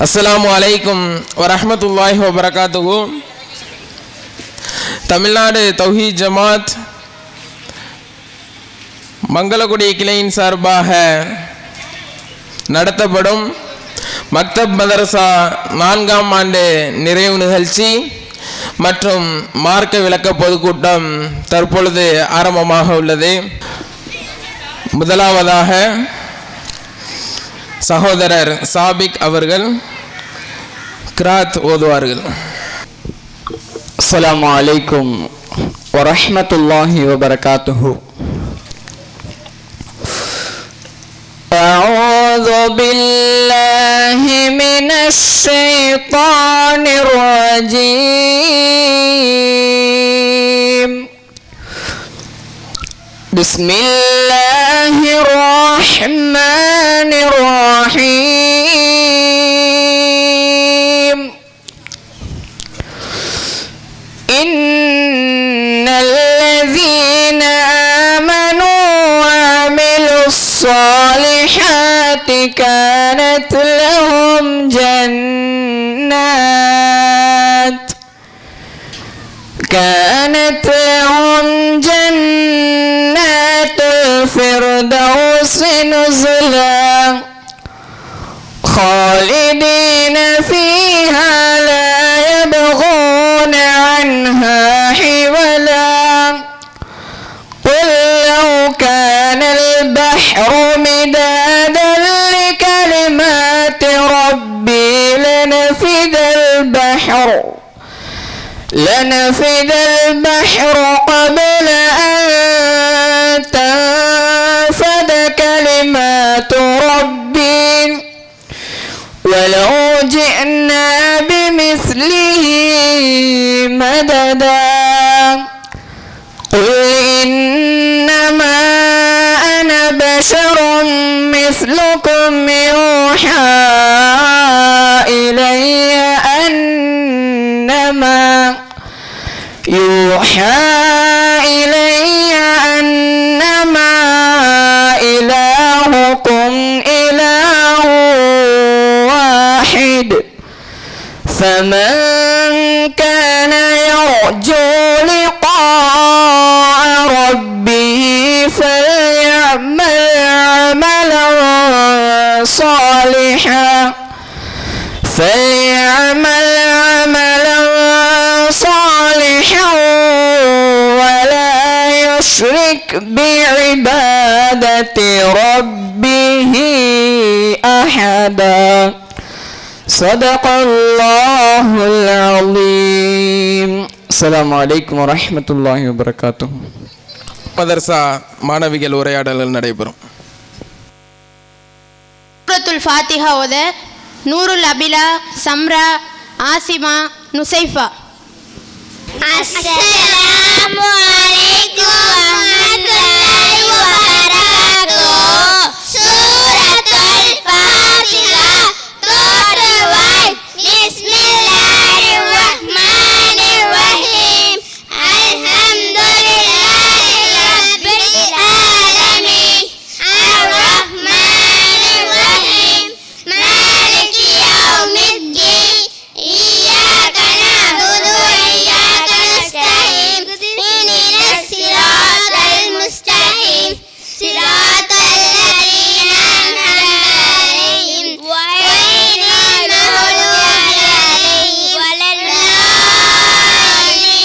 அஸ்ஸலாமு அலைக்கும் வரஹ்மத்துல்லாஹி வபரகாத்துஹு. தமிழ்நாடு தௌஹீத் ஜமாத் மங்களகுடி கிளையின் சார்பாக நடத்தப்படும் மக்தப் மதரசா 4ஆம் ஆண்டு நிறைவு நிகழ்ச்சி மற்றும் மார்க்க விளக்க பொதுக்கூட்டம் தற்பொழுது ஆரம்பமாக உள்ளது. முதலாவதாக சகோதரர் சாபிக் அவர்கள் கிராத் ஓதுவார்கள். அஸ்ஸலாமு அலைக்கும் வரஹ்மத்துல்லாஹி வபரகாத்துஹு. அஊது பில்லாஹி மினஷ் ஷைத்தானிர் ரஜீம். பிஸ்மில்லாஹிர் ரஹ்மானிர் ரஹீம். இன்னல்லதீன ஆமனூ வஅமிலுஸ் ஸாலிஹாத்தி கானத் லஹும் ஜன்னாத்துல் ஃபிர்தௌஸி நுஸுலா خالدين فيها لا يبغون عنها حولا. قل لو كان البحر مدادا لكلمات ربي لنفد البحر قبل أن تنفد كلمات ربي ولو جئنا بمثله مددا. قل إنما أنا بشر مثلكم يوحى إلي أنما إلهكم إله واحد. فمن كان يرجو لقاء ربه فليعمل عملا صالحا ولا يشرك بعبادة ربه أحدا. صدق الله العظيم. السلام عليكم ورحمة الله وبركاته. மதரசா மாணவிகள் உரையாடல்கள் நடைபெறும். சூரத்துல் ஃபாத்திஹா ஓத நூருல் அபிலா, சம்ரா, ஆசிமா, நுசைஃபா. அஸ்ஸலாமு அலைக்கும் வரஹ்மத்துல்லாஹி வபரகாத்துஹு. சூரத்துல் ஃபாத்திஹா தோற்றுவாய். பிஸ்மில்லாஹிர் ரஹ்மானிர் ரஹீம். அல்ஹம்துலில்லாஹி ரப்பில் ஆலமீன். அர்-ரஹ்மானிர் ரஹீம். மாலிகி யௌமிddin. இய்யாக நஅபுது வ இய்யாக நஸ்தஈன். இஹ்தினஸ் ஸிராத்தல் முஸ்தகீம். ஸிராத்தல் லதீன அன்அம்த அலைஹிம் غير المغضوب عليهم ولا الضالين.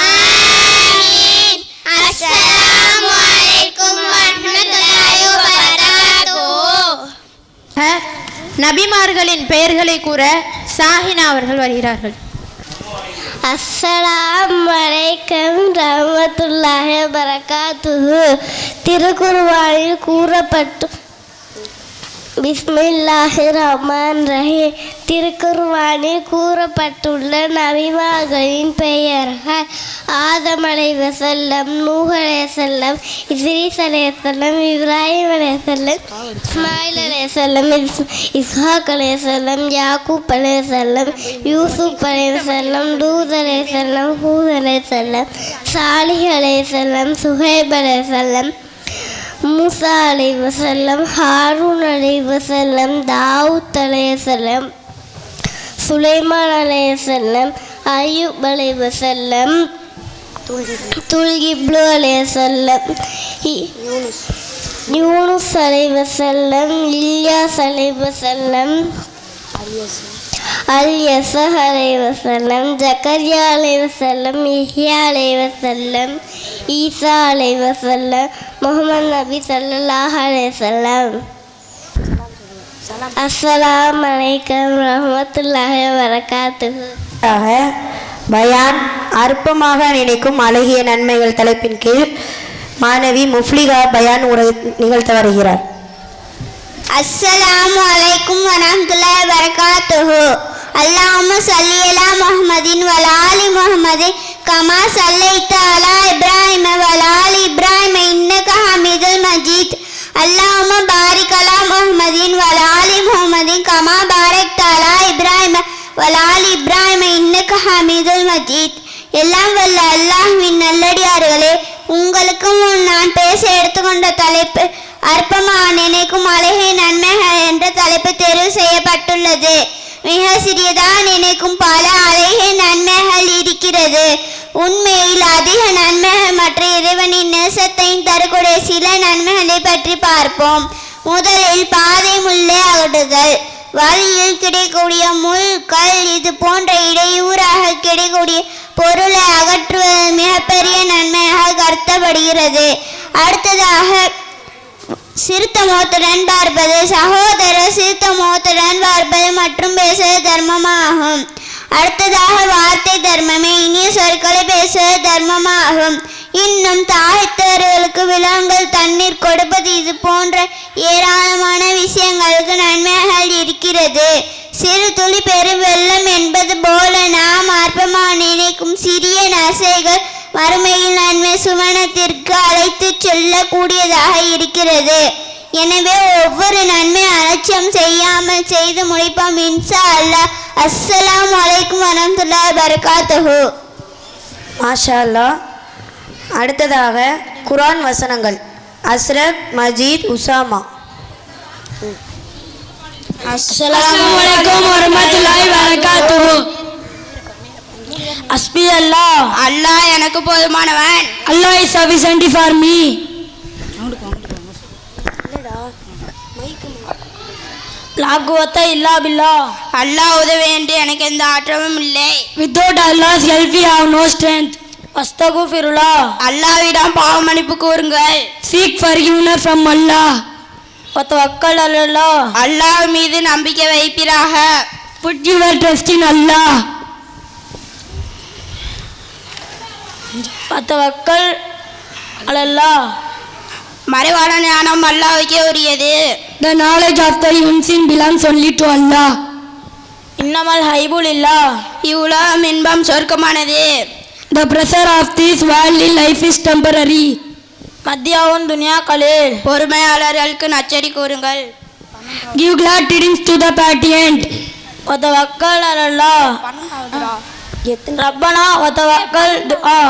آمين. السلام عليكم ورحمة الله وبركاته. நபிமார்களின் பெயர்களை கூற சாஹினா அவர்கள் வருகிறார்கள். அஸ்ஸலாமு அலைக்கும் ரஹ்மத்துல்லாஹி வபரகாத்துஹு. திருக்குர்ஆனில் கூறப்பட்டு பிஸ்மில்லாஹிர் ரஹ்மானிர் ரஹீம். திருக்குர்ஆனில் கூறப்பட்டுள்ள நபிமார்களின் பெயர்கள் ஆதம் அலைஹிஸ்ஸலாம், நூஹ் அலைஹிஸ்ஸலாம், இத்ரீஸ் அலைஹிஸ்ஸலாம், இப்ராஹிம் அலைஹிஸ்ஸலாம், இஸ்மாயில் அலைஹிஸ்ஸலாம், இஸ்ஹாக் அலைஹிஸ்ஸலாம், யாக்கூப் அலைஹிஸ்ஸலாம், யூசுப் அலைஹிஸ்ஸலாம், லூத் அலைஹிஸ்ஸலாம், ஹூத் அலைஹிஸ்ஸலாம், சாலிஹ் அலைஹிஸ்ஸலாம், சுஹைப் அலைஹிஸ்ஸலாம், மூசா அலைஹிஸ்ஸலாம், ஹாரூன் அலைஹிஸ்ஸலாம், தாவூத் அலைஹிஸ்ஸலாம், சுலைமான் அலைஹிஸ்ஸலாம், அய்யூப் அலைஹிஸ்ஸலாம், துல்கிப்லு அலைஹிஸ்ஸலாம், யூனுஸ் அலைஹிஸ்ஸலாம், இல்யாஸ் அலைஹிஸ்ஸலாம், அல்யஸஹ் அலைஹிஸ்ஸலாம், ஜக்கரியா அலைஹிஸ்ஸலாம், யஹ்யா அலைஹிஸ்ஸலாம், ஈசா அலைஹிஸ்ஸலாம், முஹம்மது நபி ஸல்லல்லாஹு அலைஹி வஸல்லம். அஸ்ஸலாமு அலைக்கும் ரஹ்மத்துல்லாஹி வபரகாத்துஹு. பயான் அற்பமாக நினைக்கும் அழகிய நன்மைகள் தலைப்பின் கீழ் மாணவி முஃப்லிகா பயான் உரை நிகழ்த்த வருகிறார். அஸ்ஸலாமு அலைக்கும் வரஹ்மத்துல்லாஹி வபரகாத்துஹு. அல்லாஹும்ம ஸல்லி அலா முஹம்மதின் வ ஆலி முஹம்மதின் கமா ஸல்லைத அலா இப்ராஹிம வ ஆலி இப்ராஹிம இன்னக ஹமீதுல் மஜீத். அல்லாஹும்ம பாரிக் அலா முஹம்மதின் வ ஆலி முஹம்மதின் கமா பாரக்த அலா இப்ராஹிம வ ஆலி இப்ராஹிம இன்னக ஹமீதுல் மஜீத். எல்லாம் வல்ல அல்லாஹ்வின் நல்லடியார்களே, உங்களுக்கு முன் நான் பேச எடுத்துக்கொண்ட தலைப்பு அற்பமாக நினைக்கும் அழகிய நன்மைகள் என்ற தலைப்பு தேர்வு செய்யப்பட்டுள்ளது. மிக சிறியதாக நினைக்கும் பல அழகிய நன்மைகள் இருக்கிறது. உண்மையில் அதிக நன்மைகள் மற்ற இறைவனின் நேசத்தையும் தரக்கூடிய சில நன்மைகளை பற்றி பார்ப்போம். முதலில் பாதை முள்ளை அகற்றுதல். வழியில் கிடைக்கக்கூடிய முள், கல் இது போன்ற இடையூறாக கிடைக்கக்கூடிய பொருளை அகற்றுவது மிகப்பெரிய நன்மையாக கருதப்படுகிறது. அடுத்ததாக சிறுத்த முகத்துடன் பார்ப்பது, சகோதரர் சிறுத்த முகத்துடன் பார்ப்பது மற்றும் பேசுவது தர்மமாகும். அடுத்ததாக வார்த்தை தர்மமே, இனிய சொற்களை பேசுவது தர்மமாகும். இன்னும் தாயத்தவர்களுக்கு விலங்குகள் தண்ணீர் கொடுப்பது, இது போன்ற ஏராளமான விஷயங்களுக்கு நன்மைகள் இருக்கிறது. சிறு துளி பெரும் வெள்ளம் என்பது போல நாம் அற்பமாக நினைக்கும் சிறிய நசைகள் மறுமையில் நன்மை சுவனத்திற்கு அழைத்து செல்லக்கூடியதாக இருக்கிறது. எனவே ஒவ்வொரு நன்மை அலட்சியம் செய்யாமல் செய்து முடிப்போம் இன்ஷா அல்லாஹ். அஸ்ஸலாமு அலைக்கும் வரஹ்மத்துல்லாஹி வபரகாத்துஹு. மாஷா அல்லாஹ். அடுத்ததாக குர்ஆன் வசனங்கள். அஸ்ரத், மஜீத், உசாமா. அஸ்ஸலாமு அலைக்கும் வரஹ்மத்துல்லாஹி வபரகாத்துஹு. அஸ்பி அல்லாஹ், அல்லாஹ் எனக்கு போதுமானவன். Allah is sufficient for me. லா குவத்த இல்லா பில்லாஹ், அல்லாஹ் உதவி என்று எனக்கு எந்த ஆற்றமும் இல்லை. Without Allah's help we have no strength. அஸ்தகுஃபிருல்லாஹ், அல்லாஹ்விடம் பாவ மன்னிப்பு கூறுங்கள். Seek forgiveness from Allah. வதவக்கல் அலல்லாஹ், அல்லாஹ் மீது நம்பிக்கை வைப்பீராக. Put your trust in Allah. வதவக்கல் அலல்லாஹ், மறைவான ஞானம் அல்லாஹ்வுக்கே உரியது. the knowledge of the unseen belongs only to Allah. இன்னமல் ஹைபுலில்லாஹ், இவ்வுலகம் இன்பம் சொர்க்கமானது. the pressure of this worldly life is temporary. மத்தியாவுன் துனியா கலீல். பொறுமையாளர்களுக்கு நச்சரி கூறுங்கள். give glad tidings to the patient. வதவக்கல் அலல்லாஹ், ரப்பனா வதவக்கல் துஆ.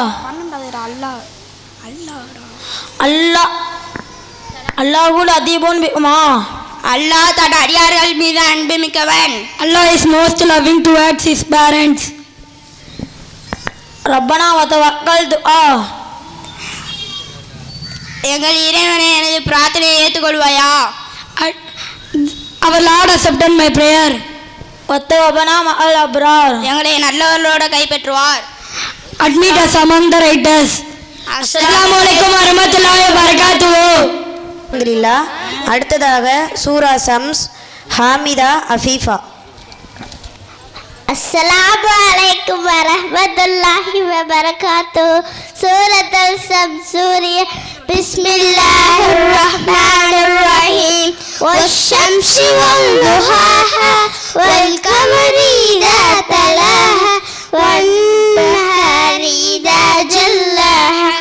அல்லாஹ் அல்லாஹுல் அதீபுன் பிமா. அல்லாஹ் தன் அடியார்கள் மீது அன்பு மிக்கவன். Allah is most loving towards his parents. ரப்பனா வதவக்கல் துஆ. எங்கள் இறைவனை எனது பிரார்த்தனையை ஏற்றுக்கொள்வாயா? Our Lord accepted my prayer. வத்தவபனா மஅல் Abrar. எங்களை நல்லவர்களோட கைப்பற்றுவார். Admit us among the righteous. அஸ்ஸலாமு அலைக்கும் வரஹ்மத்துல்லாஹி வபரகாத்துஹு. அல்ஹம்துலில்லாஹ். அடுத்ததாக சூரா சம்ஸ், ஹாமிதா, அஃபீஃபா. அஸ்ஸலாமு அலைக்கும் வரஹ்மத்துல்லாஹி வபரகாத்துஹு. சூரத்துல் சம்ஸ், சூரிய. பிஸ்மில்லாஹிர் ரஹ்மானிர் ரஹீம். வஷ்-ஷம்ஸி வல்-லுஹாஹா வல்-கமரி இதா தலாஹா வன்-நஹாரி இதா ஜல்லாஹா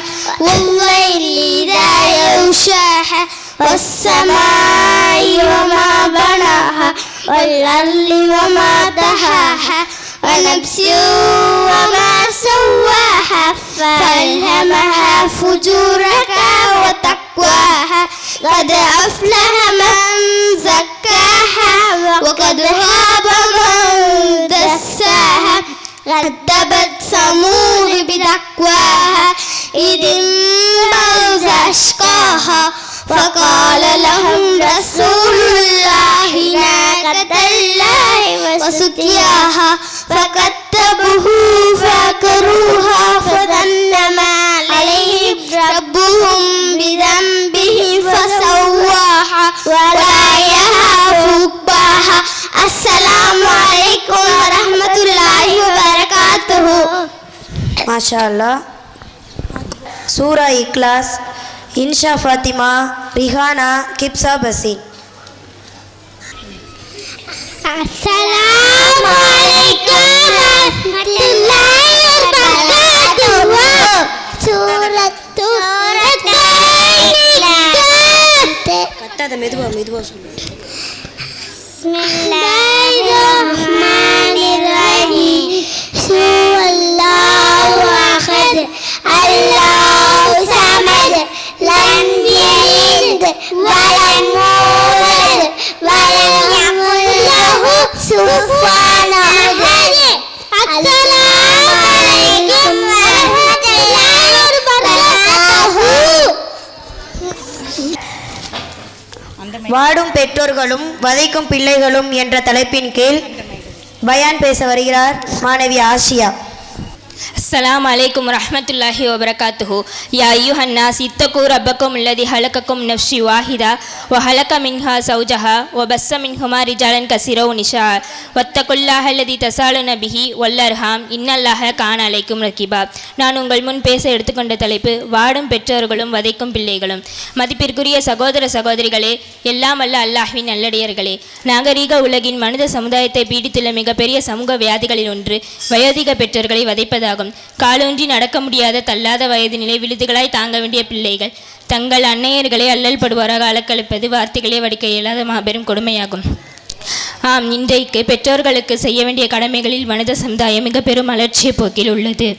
வல்-லைலி இதா யக்ஷாஹா வஸ்-ஸமாஇ வமா பனாஹா والأرض وما طحاها ونفس وما سواها فألهمها فجورها وتقواها قد أفلح من زكاها وقد خاب من كذبت ثمود بتقواها إذ انبعث أشقاها فقال لهم رسول الله ناقة الله وسقياها فكذبوه فعقروها فظن ما عليهم ربهم بذنبهم فسواها ولا يخاف عقباها. السلام عليكم ورحمة الله وبركاته. மாஷா அல்லாஹ். சூரா இக்லாஸ், இன்ஷா ஃபாத்திமா, ரிஹானா, கிப்சா பசீன். السلام عليكم ورحمة الله وبركاته. سورة கத்தாத மெதுவா சொல்லு. بسم الله الرحمن الرحيم. هو الله أحد الله صمد لم يلد ولم يولد ولم يكن له كفوا أحد. السلام عليكم ورحمة الله وبركاته. வாடும் பெற்றோர்களும் வதைக்கும் பிள்ளைகளும் என்ற தலைப்பின் கீழ் பயான் பேச வருகிறார் மாணவி ஆசியா. السلام عليكم ورحمة الله وبركاته. يا أيها الناس اتقوا ربكم الذي خلقكم من نفس واحدة وخلق منها زوجها وبث منهما رجالا كثيرا ونساء واتقوا الله الذي تساءلون به والأرحام إن الله كان عليكم رقيبا. நான் உங்கள் முன் பேச எடுத்துக்கொண்ட தலைப்பு வாடும் பெற்றோர்களும் வதைக்கும் பிள்ளைகளும். மதிப்பிற்குரிய சகோதர சகோதரிகளே, எல்லாம் அல்ல அல்லாஹ்வின் நல்லடியார்களே, நாகரீக உலகின் மனித சமுதாயத்தை பீடித்துள்ள மிகப்பெரிய சமூக வியாதிகளில் ஒன்று வயோதிக பெற்றோர்களை வதைப்பதாகும். காலூன்றி நடக்க முடியாத தள்ளாத வயது நிலை விழுதுகளாய் தாங்க வேண்டிய பிள்ளைகள் தங்கள் அன்னையர்களை அல்லல் படுவாராக அலக்களிப்பது வார்த்தைகளே வடிக்க இயலாத மாபெரும் கொடுமையாகும். ஆம், இன்றைக்கு பெற்றோர்களுக்கு செய்ய வேண்டிய கடமைகளில் மனித சமுதாயம் மிக பெரும் அலட்சிய போக்கில் உள்ளது.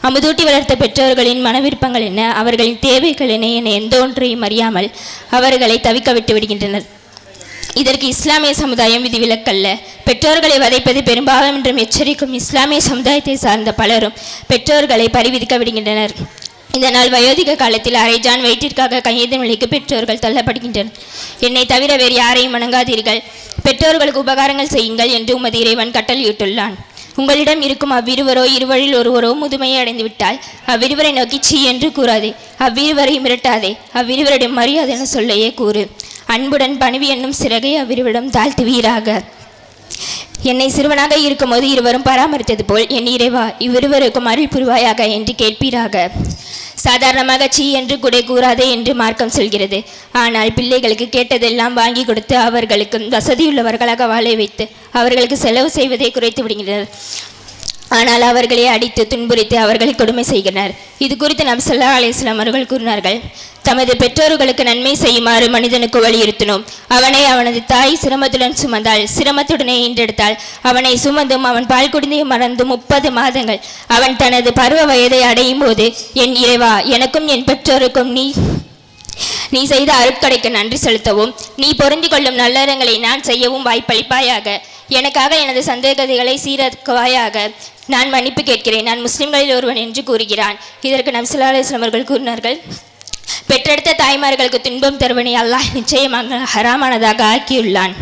அமுதூட்டி வளர்த்த பெற்றோர்களின் மனவிருப்பங்கள் என்ன, அவர்களின் தேவைகள் என்ன என எந்த ஒன்றையும் அறியாமல் அவர்களை தவிக்க விட்டு விடுகின்றனர். இதற்கு இஸ்லாமிய சமுதாயம் விதிவிலக்கல்ல. பெற்றோர்களை வதைப்பது பெரும்பாவம் என்றும் எச்சரிக்கும் இஸ்லாமிய சமுதாயத்தை சார்ந்த பலரும் பெற்றோர்களை பரிவிதிக்க விடுகின்றனர். இதனால் வயோதிக காலத்தில் அரைஜான் வயிற்றிற்காக கையேந்தும் நிலைக்கு பெற்றோர்கள் தள்ளப்படுகின்றனர். என்னை தவிர வேறு யாரையும் வணங்காதீர்கள், பெற்றோர்களுக்கு உபகாரங்கள் செய்யுங்கள் என்று உமது இறைவன் கட்டளையிட்டுள்ளான். உங்களிடம் இருக்கும் அவ்விருவரோ இருவரில் ஒருவரோ முதுமையை அடைந்து விட்டால் அவ்விருவரை நோக்கி சீ என்று கூறாதே, அவ்விருவரை மிரட்டாதே, அவ்விருவரிடம் மரியாதை என சொல்லையே கூறு. அன்புடன் பணிவி என்னும் சிறகை அவ்விருவரிடம் தாழ்த்துவீராக. என்னை சிறுவனாக இருக்கும்போது இருவரும் பராமரித்தது போல் என் இறைவா இவ்விருவருக்கும் அருள் புரிவாயாக என்று கேட்பீராக. சாதாரணமாக சீ என்று கூட கூறாதே என்று மார்க்கம் சொல்கிறது. ஆனால் பிள்ளைகளுக்கு கேட்டதெல்லாம் வாங்கி கொடுத்து அவர்களுக்கு வசதியுள்ளவர்களாக வாழ வைத்து அவர்களுக்கு செலவு செய்வதை குறைத்து விடுகின்றனர். ஆனால் அவர்களை அடித்து துன்புறுத்தி அவர்களை கொடுமை செய்கின்றனர். இது குறித்து நபி ஸல்லல்லாஹு அலைஹி வஸல்லம் அவர்கள் கூறினார்கள், தமது பெற்றோர்களுக்கு நன்மை செய்யுமாறு மனிதனுக்கு வலியுறுத்தினோம். அவனை அவனது தாய் சிரமத்துடன் சுமந்தாள், சிரமத்துடனே ஈன்றெடுத்தாள். அவனை சுமந்தும் அவன் பால் குடிந்தையும் மறந்தும் 30 மாதங்கள் அவன் தனது பருவ வயதை அடையும் போது, என் இறைவா எனக்கும் என் பெற்றோருக்கும் நீ செய்த அருட்கடைக்கு நன்றி செலுத்தவும், நீ பொருந்தி கொள்ளும் நல்லறங்களை நான் செய்யவும் வாய்ப்பளிப்பாயாக. எனக்காக எனது சந்தேகதைகளை சீராக்குவாயாக. நான் மன்னிப்பு கேட்கிறேன், நான் முஸ்லிம்களில் ஒருவன் என்று கூறுகிறான். இதற்கு நபி ஸல்லல்லாஹு அலைஹி வஸல்லம் அவர்கள் கூறினார்கள், பெற்றெடுத்த தாய்மார்களுக்கு துன்பம் தருவனை அல்லாஹ் நிச்சயமாக ஹராமானதாக ஆக்கியுள்ளான்.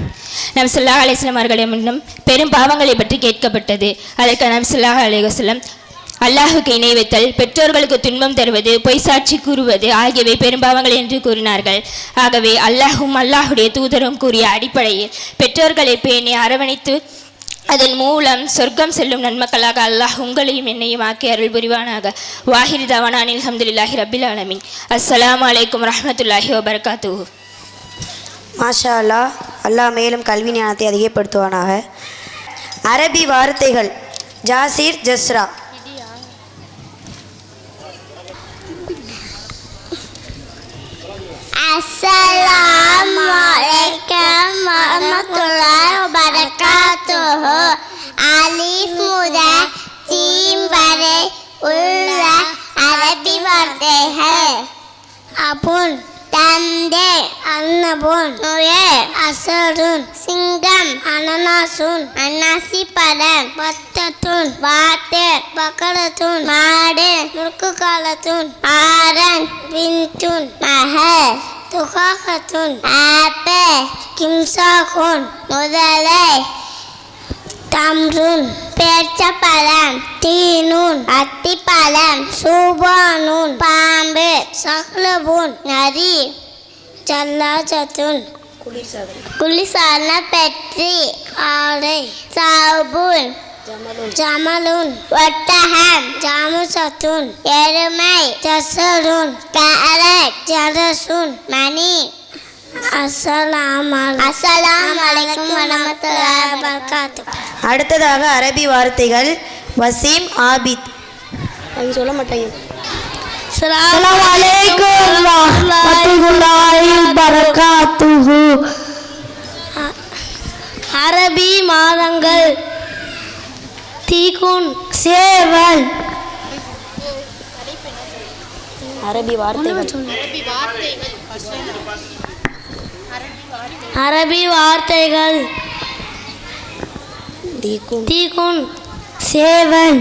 நபி ஸல்லல்லாஹு அலைஹி வஸல்லம் அவர்களிடம் பெரும் பாவங்களை பற்றி கேட்கப்பட்டது. அதற்கு நபி ஸல்லல்லாஹு அலைஹி வஸல்லம், அல்லாஹுக்கு இணை வைத்தல், பெற்றோர்களுக்கு துன்பம் தருவது, பொய் சாட்சி கூறுவது ஆகியவை பெரும்பாவங்கள் என்று கூறினார்கள். ஆகவே அல்லாஹும் அல்லாஹுடைய தூதரும் கூறிய அடிப்படையில் பெற்றோர்களை பேணி அரவணைத்து அதன் மூலம் சொர்க்கம் செல்லும் நன்மக்களாக அல்லாஹ் உங்களையும் என்னையும் ஆக்கி அருள் புரிவானாக. வாஹிர் தவானான் அல்ஹம்துலில்லாஹி ரப்பில் ஆலமீன். அஸ்ஸலாமு அலைக்கும் வரஹ்மத்துல்லாஹி வபரகாத்துஹு. மாஷா அல்லாஹ். அல்லாஹ் மேலும் கல்வி ஞானத்தை அதிகப்படுத்துவானாக. அரபி வார்த்தைகள் ஜாசிர் ஜஸ்ரா. Assalamualaikum warahmatullahi wabarakatuh. Alif முதல் ஜீம் வரை உள்ள அரபி வார்த்தைகள். அபுன் தந்தை, அன்னபுன் நுய, அசருன் சிங்கம், அனனா அன்னாசுன் அன்னாசி பழம் பத்தத்துன் வாட்டு பக்கரத்துன் மாடு முறுக்கு காலத்துன் ஆரன் பின்துன் மகள் துகாகத்துன் ஆப்பிள் கிம்சாகுன் முதலை தம்ருன் பேச்சப்பழம் தீனுன் அத்திப்பழம் சூபானுன் பாம்பு சகலபுன் நரி ஜல்லாஜத்துன் குளிசான பெட்ரி ஆடை சாபுன் ஜமலுன் ஒட்டகம் ஜாமுசத்துன் எருமை ஜசருன் கேரட் ஜரசுன் மணி அஸ்ஸலாமு அலைக்கும் வரஹ்மத்துல்லாஹி வபரகாத்துஹு. அடுத்ததாக அரபி வார்த்தைகள். வசீம் ஆபித். அவங்க சொல்ல மாட்டாங்க. அஸ்ஸலாமு அலைக்கும் வரஹ்மத்துல்லாஹி வபரகாத்துஹு. அரபி மாதங்கள் தீகுன் சேவல். அரபி வார்த்தைகள். அரபி வார்த்தைகள் தீகுன் சேவல்.